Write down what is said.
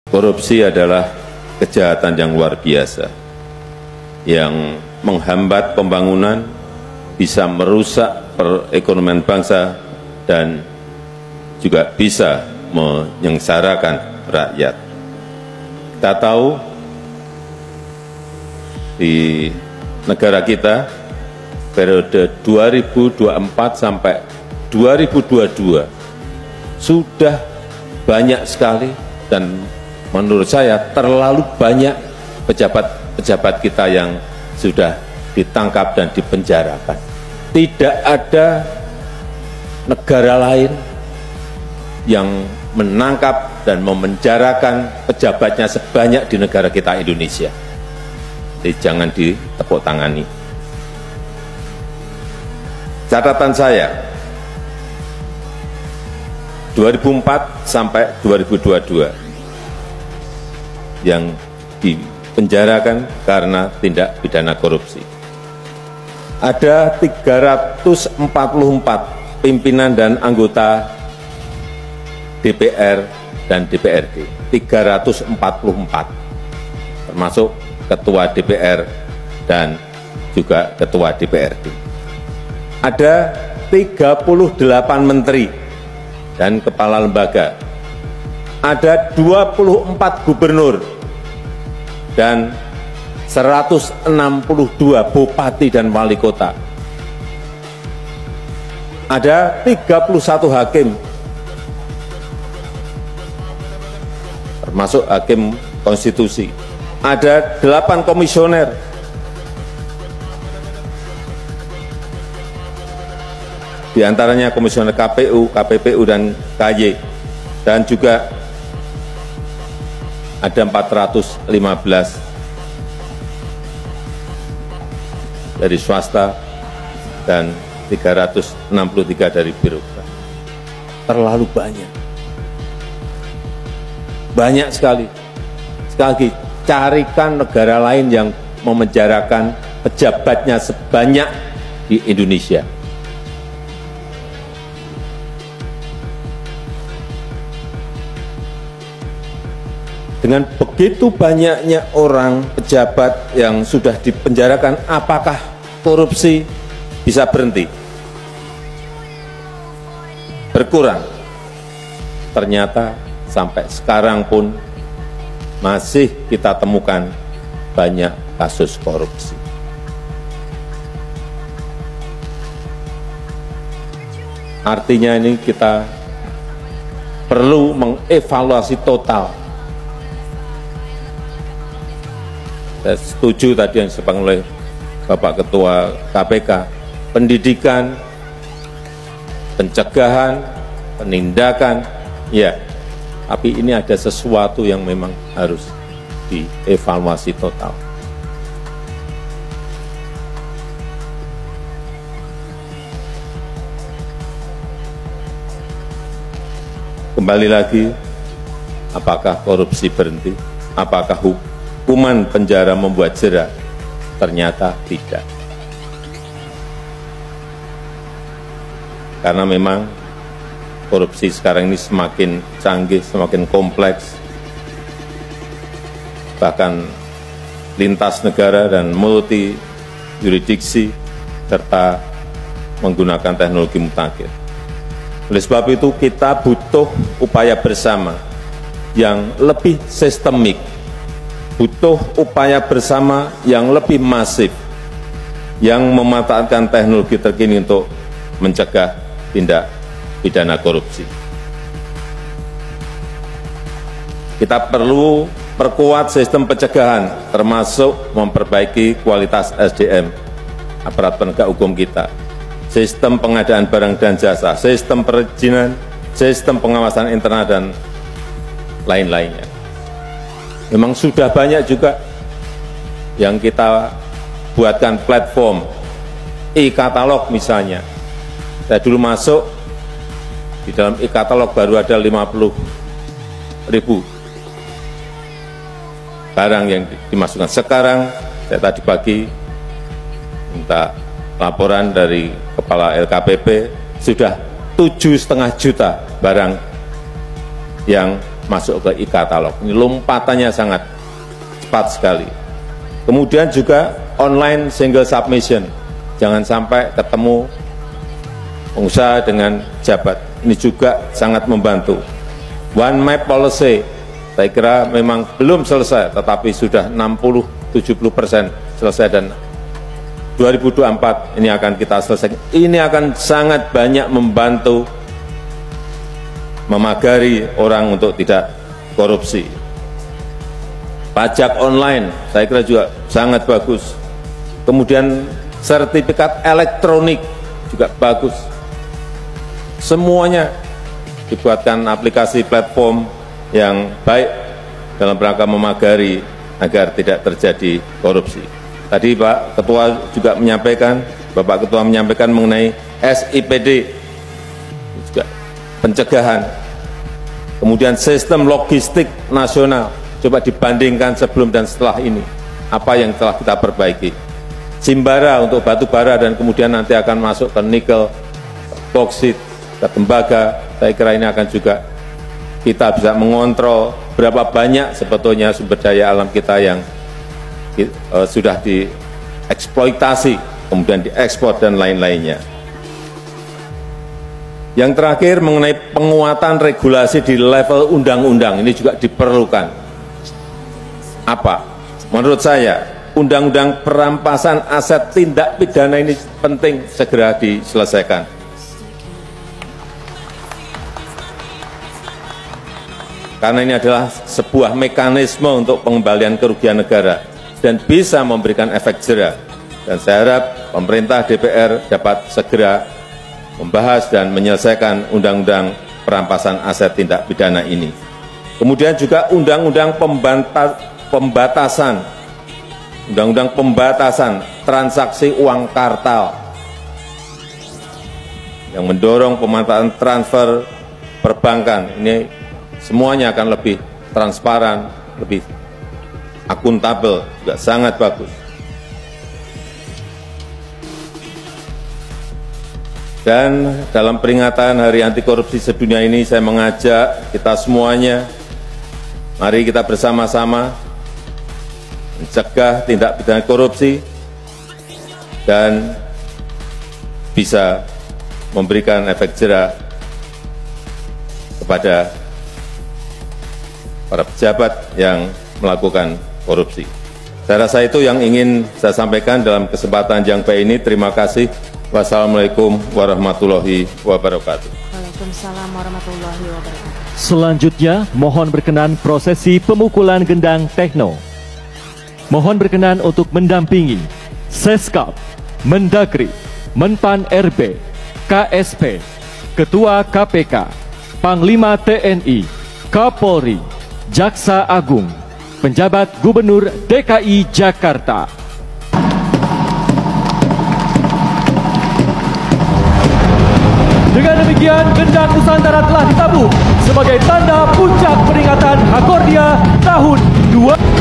Korupsi adalah kejahatan yang luar biasa, yang menghambat pembangunan, bisa merusak perekonomian bangsa, dan juga bisa menyengsarakan rakyat. Kita tahu di negara kita, periode 2024 sampai 2022, sudah banyak sekali dan menurut saya terlalu banyak pejabat-pejabat kita yang sudah ditangkap dan dipenjarakan. Tidak ada negara lain yang menangkap dan memenjarakan pejabatnya sebanyak di negara kita Indonesia. Jadi jangan ditepuk tangani. Catatan saya, 2004 sampai 2022 yang dipenjarakan karena tindak pidana korupsi. Ada 344 pimpinan dan anggota DPR dan DPRD, 344, termasuk ketua DPR dan juga ketua DPRD. Ada 38 menteri dan kepala lembaga, ada 24 gubernur dan 162 bupati dan wali kota. Ada 31 hakim, termasuk hakim konstitusi. Ada 8 komisioner. Di antaranya komisioner KPU, KPPU, dan KY. Dan juga ada 415 dari swasta dan 363 dari birokrat. Terlalu banyak. Banyak sekali. Sekali lagi, carikan negara lain yang memenjarakan pejabatnya sebanyak di Indonesia. Dengan begitu banyaknya orang pejabat yang sudah dipenjarakan, apakah korupsi bisa berhenti? Berkurang. Ternyata sampai sekarang pun masih kita temukan banyak kasus korupsi. Artinya ini kita perlu mengevaluasi total. Saya setuju tadi yang disampaikan oleh Bapak Ketua KPK, pendidikan, pencegahan, penindakan, ya, tapi ini ada sesuatu yang memang harus dievaluasi total. Kembali lagi, apakah korupsi berhenti? Apakah hukuman penjara membuat jera? Ternyata tidak. Karena memang korupsi sekarang ini semakin canggih, semakin kompleks, bahkan lintas negara dan multi yurisdiksi, serta menggunakan teknologi mutakhir. Oleh sebab itu kita butuh upaya bersama yang lebih sistemik, butuh upaya bersama yang lebih masif, yang memanfaatkan teknologi terkini untuk mencegah tindak pidana korupsi. Kita perlu perkuat sistem pencegahan, termasuk memperbaiki kualitas SDM, aparat penegak hukum kita, sistem pengadaan barang dan jasa, sistem perizinan, sistem pengawasan internal, dan lain-lainnya. Memang sudah banyak juga yang kita buatkan platform, e-katalog misalnya. Saya dulu masuk, di dalam e-katalog baru ada 50.000 barang yang dimasukkan. Sekarang, saya tadi pagi minta laporan dari Kepala LKPP, sudah 7,5 juta barang yang masuk ke e-katalog. Ini lompatannya sangat cepat sekali. Kemudian juga online single submission. Jangan sampai ketemu pengusaha dengan jabat. Ini juga sangat membantu. One map policy, saya kira memang belum selesai, tetapi sudah 60-70% selesai dan 2024 ini akan kita selesaikan. Ini akan sangat banyak membantu memagari orang untuk tidak korupsi. Pajak online, saya kira juga sangat bagus. Kemudian sertifikat elektronik juga bagus. Semuanya dibuatkan aplikasi platform yang baik dalam rangka memagari agar tidak terjadi korupsi. Tadi Pak Ketua juga menyampaikan, Bapak Ketua menyampaikan mengenai SIPD, juga pencegahan. Kemudian sistem logistik nasional, coba dibandingkan sebelum dan setelah ini, apa yang telah kita perbaiki. Simbara untuk batu bara dan kemudian nanti akan masuk ke nikel, boksit, ke tembaga, saya kira ini akan juga kita bisa mengontrol berapa banyak sebetulnya sumber daya alam kita yang sudah dieksploitasi, kemudian diekspor dan lain-lainnya. Yang terakhir mengenai penguatan regulasi di level undang-undang, ini juga diperlukan. Apa? Menurut saya, undang-undang perampasan aset tindak pidana ini penting segera diselesaikan. Karena ini adalah sebuah mekanisme untuk pengembalian kerugian negara dan bisa memberikan efek jera. Dan saya harap pemerintah DPR dapat segera membahas dan menyelesaikan undang-undang perampasan aset tindak pidana ini. Kemudian juga undang-undang pembatasan transaksi uang kartal yang mendorong pemanfaatan transfer perbankan. Ini semuanya akan lebih transparan, lebih akuntabel, juga sangat bagus. Dan dalam peringatan Hari Anti Korupsi Sedunia ini, saya mengajak kita semuanya, mari kita bersama-sama mencegah tindak pidana korupsi dan bisa memberikan efek jera kepada para pejabat yang melakukan korupsi. Saya rasa itu yang ingin saya sampaikan dalam kesempatan yang baik ini. Terima kasih. Wassalamualaikum warahmatullahi wabarakatuh. Waalaikumsalam warahmatullahi wabarakatuh. Selanjutnya, mohon berkenan prosesi pemukulan gendang tekno. Mohon berkenan untuk mendampingi Seskap, Mendagri, Menpan RB, KSP, Ketua KPK, Panglima TNI, Kapolri, Jaksa Agung, Penjabat Gubernur DKI Jakarta. Dengan demikian, gendang Nusantara telah ditabuh sebagai tanda puncak peringatan Hakordia tahun 2000.